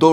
2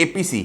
APC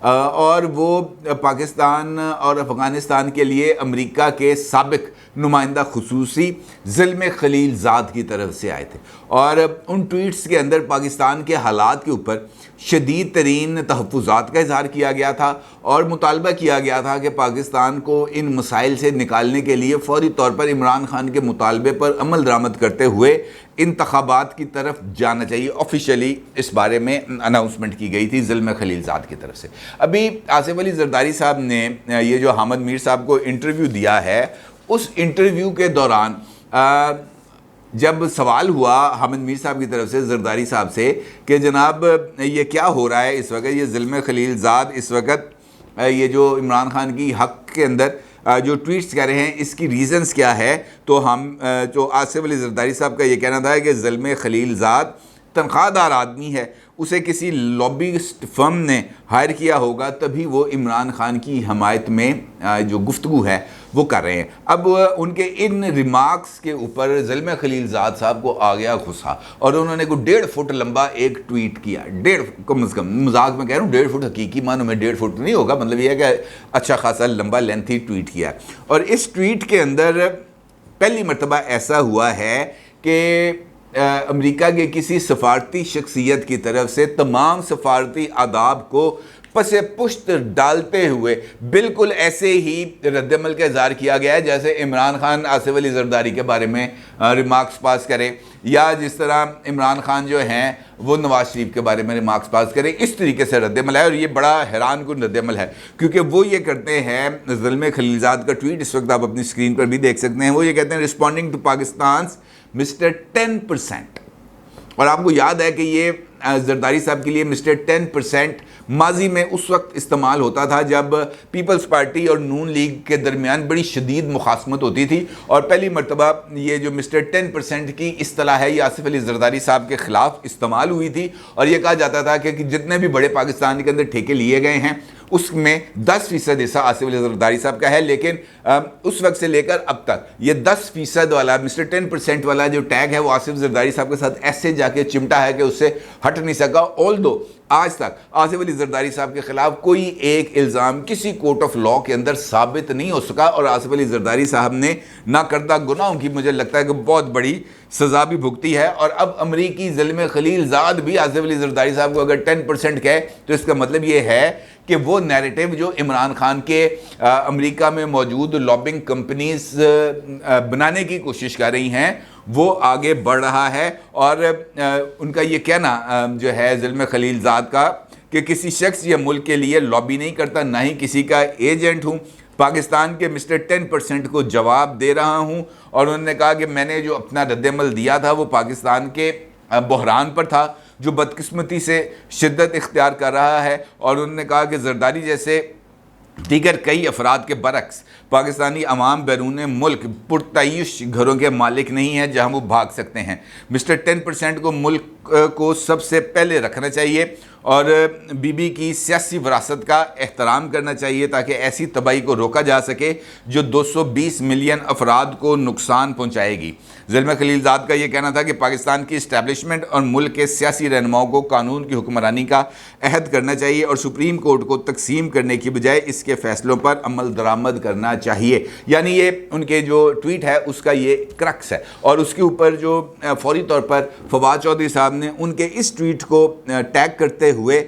اور وہ پاکستان اور افغانستان کے لیے امریکہ کے سابق نمائندہ خصوصی زلم خلیل زاد کی طرف سے آئے تھے، اور ان ٹویٹس کے اندر پاکستان کے حالات کے اوپر شدید ترین تحفظات کا اظہار کیا گیا تھا اور مطالبہ کیا گیا تھا کہ پاکستان کو ان مسائل سے نکالنے کے لیے فوری طور پر عمران خان کے مطالبے پر عمل درآمد کرتے ہوئے انتخابات کی طرف جانا چاہیے۔ آفیشیلی اس بارے میں اناؤنسمنٹ کی گئی تھی زلم خلیل زاد کی طرف سے۔ ابھی آصف علی زرداری صاحب نے یہ جو حامد میر صاحب کو انٹرویو دیا ہے، اس انٹرویو کے دوران جب سوال ہوا حامد میر صاحب کی طرف سے زرداری صاحب سے کہ جناب یہ کیا ہو رہا ہے اس وقت، یہ زلم خلیل زاد اس وقت یہ جو عمران خان کی حق کے اندر جو ٹویٹس کر رہے ہیں، اس کی ریزنز کیا ہے، تو جو آصف علی زرداری صاحب کا یہ کہنا تھا کہ زلم خلیل زاد تنخواہ دار آدمی ہے، اسے کسی لابیسٹ فرم نے ہائر کیا ہوگا تبھی وہ عمران خان کی حمایت میں جو گفتگو ہے وہ کر رہے ہیں۔ اب ان کے ان ریمارکس کے اوپر زلم خلیل زاد صاحب کو آ گیا غصہ، اور انہوں نے کوئی 1.5 فٹ لمبا ایک ٹویٹ کیا، 1.5 کم از کم، مذاق میں کہہ رہا ہوں، 1.5 فٹ حقیقی معنوں میں 1.5 فٹ نہیں ہوگا، مطلب یہ ہے کہ اچھا خاصا لمبا لینتھی ٹویٹ کیا، اور اس ٹویٹ کے اندر پہلی مرتبہ ایسا ہوا ہے کہ امریکہ کے کسی سفارتی شخصیت کی طرف سے تمام سفارتی آداب کو پس پشت ڈالتے ہوئے بالکل ایسے ہی رد عمل کا اظہار کیا گیا ہے جیسے عمران خان آصف علی زرداری کے بارے میں ریمارکس پاس کرے، یا جس طرح عمران خان جو ہیں وہ نواز شریف کے بارے میں ریمارکس پاس کرے، اس طریقے سے رد عمل ہے، اور یہ بڑا حیران کن رد عمل ہے، کیونکہ وہ یہ کرتے ہیں، زلم خلیل زاد کا ٹویٹ اس وقت آپ اپنی اسکرین پر بھی دیکھ سکتے ہیں، وہ یہ کہتے ہیں رسپونڈنگ ٹو پاکستان's مسٹر 10%، اور آپ کو یاد ہے کہ یہ زرداری صاحب کے لیے مسٹر 10% ماضی میں اس وقت استعمال ہوتا تھا جب پیپلز پارٹی اور نون لیگ کے درمیان بڑی شدید مخاصمت ہوتی تھی، اور پہلی مرتبہ یہ جو مسٹر 10% کی اصطلاح ہے یہ آصف علی زرداری صاحب کے خلاف استعمال ہوئی تھی، اور یہ کہا جاتا تھا کہ جتنے بھی بڑے پاکستان کے اندر ٹھیکے لیے گئے ہیں اس میں 10% حصہ آصف علی زرداری صاحب کا ہے، لیکن اس وقت سے لے کر اب تک یہ 10% والا مسٹر 10% والا جو ٹیگ ہے وہ آصف زرداری صاحب کے ساتھ ایسے جا کے چمٹا ہے کہ اس سے ہٹ نہیں سکا، although آج تک آصف علی زرداری صاحب کے خلاف کوئی ایک الزام کسی کورٹ آف لاء کے اندر ثابت نہیں ہو سکا، اور آصف علی زرداری صاحب نے نہ کردہ گناہوں کی مجھے لگتا ہے کہ بہت بڑی سزا بھی بھگتی ہے، اور اب امریکی زلم خلیل زاد بھی آصف علی زرداری صاحب کو اگر 10% کہے تو اس کا مطلب یہ ہے کہ وہ نیریٹو جو عمران خان کے امریکہ میں موجود لابنگ کمپنیز بنانے کی کوشش کر رہی ہیں وہ آگے بڑھ رہا ہے، اور ان کا یہ کہنا جو ہے زلم خلیل زاد کا کہ کسی شخص یا ملک کے لیے لابی نہیں کرتا، نہ ہی کسی کا ایجنٹ ہوں، پاکستان کے مسٹر 10% کو جواب دے رہا ہوں، اور انہوں نے کہا کہ میں نے جو اپنا رد عمل دیا تھا وہ پاکستان کے بحران پر تھا جو بدقسمتی سے شدت اختیار کر رہا ہے، اور انہوں نے کہا کہ زرداری جیسے دیگر کئی افراد کے برعکس پاکستانی عوام بیرون ملک پرتعیش گھروں کے مالک نہیں ہیں جہاں وہ بھاگ سکتے ہیں، مسٹر 10% کو ملک کو سب سے پہلے رکھنا چاہیے، اور بی بی کی سیاسی وراثت کا احترام کرنا چاہیے تاکہ ایسی تباہی کو روکا جا سکے جو 220 ملین افراد کو نقصان پہنچائے گی۔ زلم خلیل زاد کا یہ کہنا تھا کہ پاکستان کی اسٹیبلشمنٹ اور ملک کے سیاسی رہنماؤں کو قانون کی حکمرانی کا عہد کرنا چاہیے، اور سپریم کورٹ کو تقسیم کرنے کی بجائے اس کے فیصلوں پر عمل درآمد کرنا چاہیے، یعنی یہ ان کے جو ٹویٹ ہے اس کا یہ کرکس ہے، اور اس کے اوپر جو فوری طور پر فواد چودھری صاحب نے ان کے اس ٹویٹ کو ٹیگ کرتے ہوئے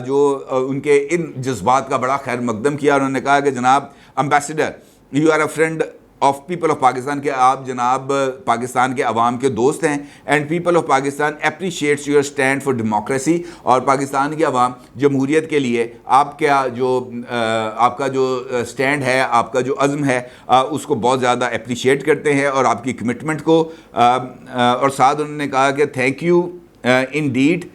جو ان کے ان جذبات کا بڑا خیر مقدم کیا، انہوں نے کہا کہ جناب ambassador you are a friend of people of Pakistan, کہ آپ جناب پاکستان کے عوام کے دوست ہیں، and people of Pakistan appreciates your stand for democracy, اور پاکستان کے عوام جمہوریت کے لیے آپ کا جو اسٹینڈ ہے، آپ کا جو عزم ہے اس کو بہت زیادہ اپریشیٹ کرتے ہیں، اور آپ کی کمٹمنٹ کو، اور ساتھ انہوں نے کہا کہ thank you indeed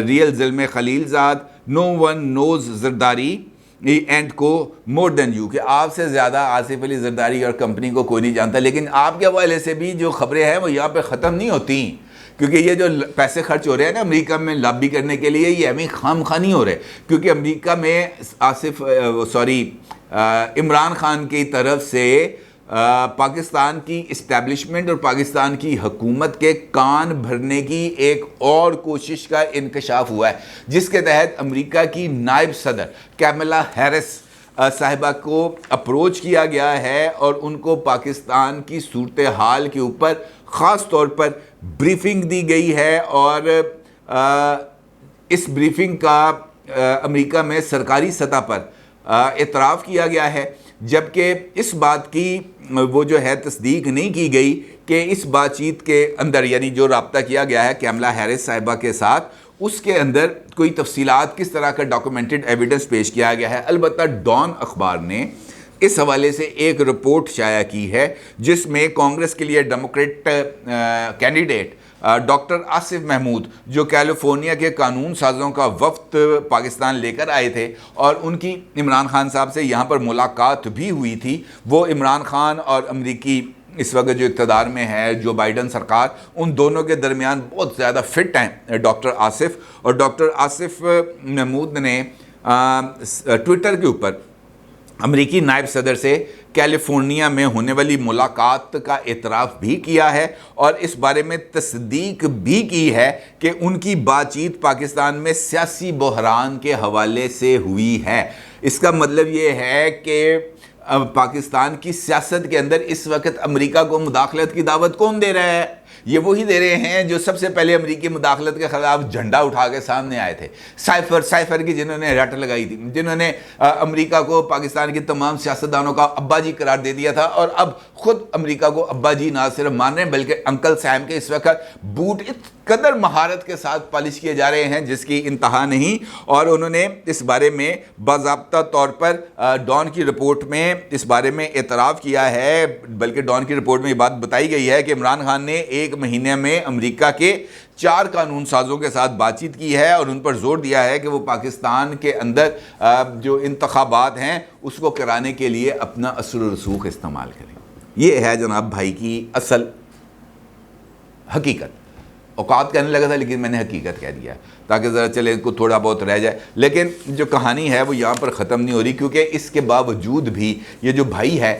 real Zalmay Khalilzad, no one knows Zardari and کو مور دین یو، کہ آپ سے زیادہ آصف علی زرداری اور کمپنی کو کوئی نہیں جانتا، لیکن آپ کے حوالے سے بھی جو خبریں ہیں وہ یہاں پہ ختم نہیں ہوتی، کیونکہ یہ جو پیسے خرچ ہو رہے ہیں نا امریکہ میں لابی کرنے کے لیے، یہ ہمیں خام خواہ نہیں ہو رہے، کیونکہ امریکہ میں عمران خان کی طرف سے پاکستان کی اسٹیبلشمنٹ اور پاکستان کی حکومت کے کان بھرنے کی ایک اور کوشش کا انکشاف ہوا ہے، جس کے تحت امریکہ کی نائب صدر کیملا ہیرس صاحبہ کو اپروچ کیا گیا ہے اور ان کو پاکستان کی صورتحال کے اوپر خاص طور پر بریفنگ دی گئی ہے، اور اس بریفنگ کا امریکہ میں سرکاری سطح پر اعتراف کیا گیا ہے، جبکہ اس بات کی وہ جو ہے تصدیق نہیں کی گئی کہ اس بات چیت کے اندر، یعنی جو رابطہ کیا گیا ہے کیملا ہیرس صاحبہ کے ساتھ، اس کے اندر کوئی تفصیلات کس طرح کا ڈاکومنٹڈ ایویڈنس پیش کیا گیا ہے۔ البتہ ڈان اخبار نے اس حوالے سے ایک رپورٹ شائع کی ہے جس میں کانگریس کے لیے Democrat candidate doctor Asif Mahmood, جو کیلیفورنیا کے قانون سازوں کا وفد پاکستان لے کر آئے تھے اور ان کی عمران خان صاحب سے یہاں پر ملاقات بھی ہوئی تھی، وہ عمران خان اور امریکی اس وقت جو اقتدار میں ہے جو بائیڈن سرکار، ان دونوں کے درمیان بہت زیادہ فٹ ہیں ڈاکٹر آصف، اور ڈاکٹر آصف محمود نے ٹویٹر کے اوپر امریکی نائب صدر سے کیلیفورنیا میں ہونے والی ملاقات کا اعتراف بھی کیا ہے، اور اس بارے میں تصدیق بھی کی ہے کہ ان کی بات چیت پاکستان میں سیاسی بحران کے حوالے سے ہوئی ہے۔ اس کا مطلب یہ ہے کہ پاکستان کی سیاست کے اندر اس وقت امریکہ کو مداخلت کی دعوت کون دے رہا ہے؟ یہ وہی دے رہے ہیں جو سب سے پہلے امریکی مداخلت کے خلاف جھنڈا اٹھا کے سامنے آئے تھے، سائفر کی، جنہوں نے رٹ لگائی تھی، جنہوں نے امریکہ کو پاکستان کی تمام سیاستدانوں کا ابا جی قرار دے دیا تھا، اور اب خود امریکہ کو ابا جی نہ صرف مان رہے ہیں بلکہ انکل سیم کے اس وقت بوٹ اس قدر مہارت کے ساتھ پالش کیے جا رہے ہیں جس کی انتہا نہیں۔ اور انہوں نے اس بارے میں باضابطہ طور پر ڈان کی رپورٹ میں اس بارے میں اعتراف کیا ہے، بلکہ ڈان کی رپورٹ میں یہ بات بتائی گئی ہے کہ عمران خان نے ایک مہینے میں امریکہ کے 4 قانون سازوں کے ساتھ بات چیت کی ہے اور ان پر زور دیا ہے کہ وہ پاکستان کے اندر جو انتخابات ہیں اس کو کرانے کے لیے اپنا اثر و رسوخ استعمال کریں۔ یہ ہے جناب بھائی کی اصل حقیقت۔ اوقات کہنے لگا تھا لیکن میں نے حقیقت کہہ دیا تاکہ ذرا چلے کو تھوڑا بہت رہ جائے، لیکن جو کہانی ہے وہ یہاں پر ختم نہیں ہو رہی، کیونکہ اس کے باوجود بھی یہ جو بھائی ہے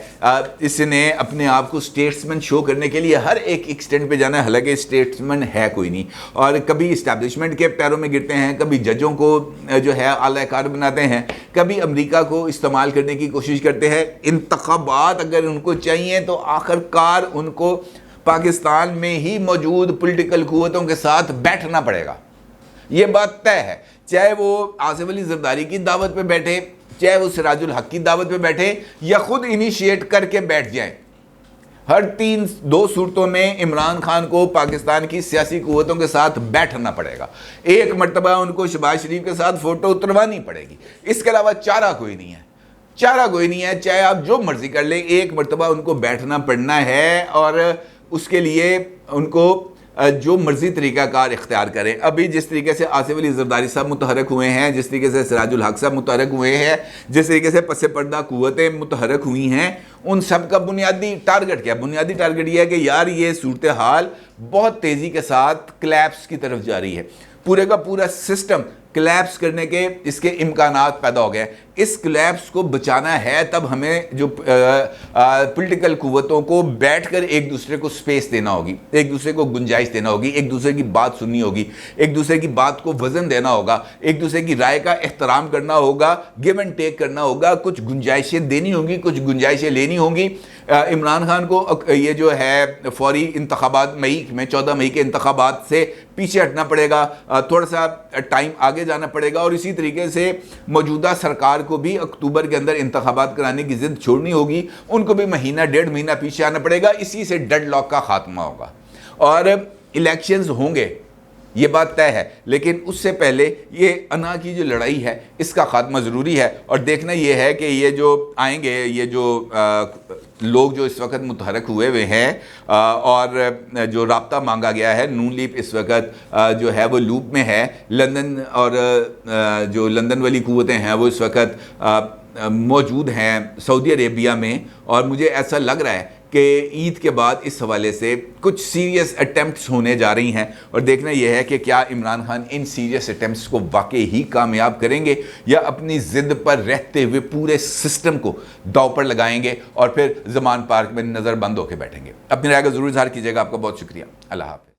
اس نے اپنے آپ کو اسٹیٹسمین شو کرنے کے لیے ہر ایک ایکسٹینٹ پہ جانا ہے، حالانکہ اسٹیٹسمین ہے کوئی نہیں، اور کبھی اسٹیبلشمنٹ کے پیروں میں گرتے ہیں، کبھی ججوں کو جو ہے اعلی کار بناتے ہیں، کبھی امریکہ کو استعمال کرنے کی کوشش کرتے ہیں۔ انتخابات اگر ان کو چاہیے تو آخر کار ان کو پاکستان میں ہی موجود پولیٹیکل قوتوں کے ساتھ بیٹھنا پڑے گا، یہ بات طے ہے، چاہے وہ آصف علی زرداری کی دعوت پہ بیٹھے، چاہے وہ سراج الحق کی دعوت پہ بیٹھے، یا خود انیشیٹ کر کے بیٹھ جائیں۔ ہر 2 صورتوں میں عمران خان کو پاکستان کی سیاسی قوتوں کے ساتھ بیٹھنا پڑے گا، ایک مرتبہ ان کو شہباز شریف کے ساتھ فوٹو اتروانی پڑے گی، اس کے علاوہ چارہ کوئی نہیں ہے، چاہے آپ جو مرضی کر لیں، ایک مرتبہ ان کو بیٹھنا پڑنا ہے، اور اس کے لیے ان کو جو مرضی طریقہ کار اختیار کریں۔ ابھی جس طریقے سے آصف علی زرداری صاحب متحرک ہوئے ہیں، جس طریقے سے سراج الحق صاحب متحرک ہوئے ہیں، جس طریقے سے پس پردہ قوتیں متحرک ہوئی ہیں، ان سب کا بنیادی ٹارگٹ کیا؟ بنیادی ٹارگٹ یہ ہے کہ یار یہ صورتحال بہت تیزی کے ساتھ کلیپس کی طرف جا رہی ہے، پورے کا پورا سسٹم کلیپس کرنے کے اس کے امکانات پیدا ہو گئے، اس کلیپس کو بچانا ہے، تب ہمیں جو پولیٹیکل قوتوں کو بیٹھ کر ایک دوسرے کو سپیس دینا ہوگی، ایک دوسرے کو گنجائش دینا ہوگی، ایک دوسرے کی بات سننی ہوگی، ایک دوسرے کی بات کو وزن دینا ہوگا، ایک دوسرے کی رائے کا احترام کرنا ہوگا، گیو اینڈ ٹیک کرنا ہوگا، کچھ گنجائشیں دینی ہوں گی، کچھ گنجائشیں لینی ہوں گی۔ عمران خان کو یہ جو ہے فوری انتخابات 14 مئی کے انتخابات سے پیچھے ہٹنا پڑے گا، تھوڑا سا ٹائم آگے جانا پڑے گا، اور اسی طریقے سے موجودہ سرکار کو بھی اکتوبر کے اندر انتخابات کرانے کی ضد چھوڑنی ہوگی، ان کو بھی مہینہ 1.5 مہینہ پیچھے آنا پڑے گا، اسی سے ڈیڈ لاک کا خاتمہ ہوگا اور الیکشنز ہوں گے، یہ بات طے ہے۔ لیکن اس سے پہلے یہ انا کی جو لڑائی ہے اس کا خاتمہ ضروری ہے، اور دیکھنا یہ ہے کہ یہ جو آئیں گے، یہ جو لوگ جو اس وقت متحرک ہوئے ہیں اور جو رابطہ مانگا گیا ہے، نون لیگ اس وقت جو ہے وہ لوپ میں ہے، لندن اور جو لندن والی قوتیں ہیں وہ اس وقت موجود ہیں سعودی عربیہ میں، اور مجھے ایسا لگ رہا ہے کہ عید کے بعد اس حوالے سے کچھ سیریس اٹیمپٹس ہونے جا رہی ہیں، اور دیکھنا یہ ہے کہ کیا عمران خان ان سیریس اٹیمپٹس کو واقعی ہی کامیاب کریں گے یا اپنی ضد پر رہتے ہوئے پورے سسٹم کو داؤ پر لگائیں گے اور پھر زمان پارک میں نظر بند ہو کے بیٹھیں گے۔ اپنی رائے کا ضرور اظہار کیجیے گا۔ آپ کا بہت شکریہ۔ اللہ حافظ۔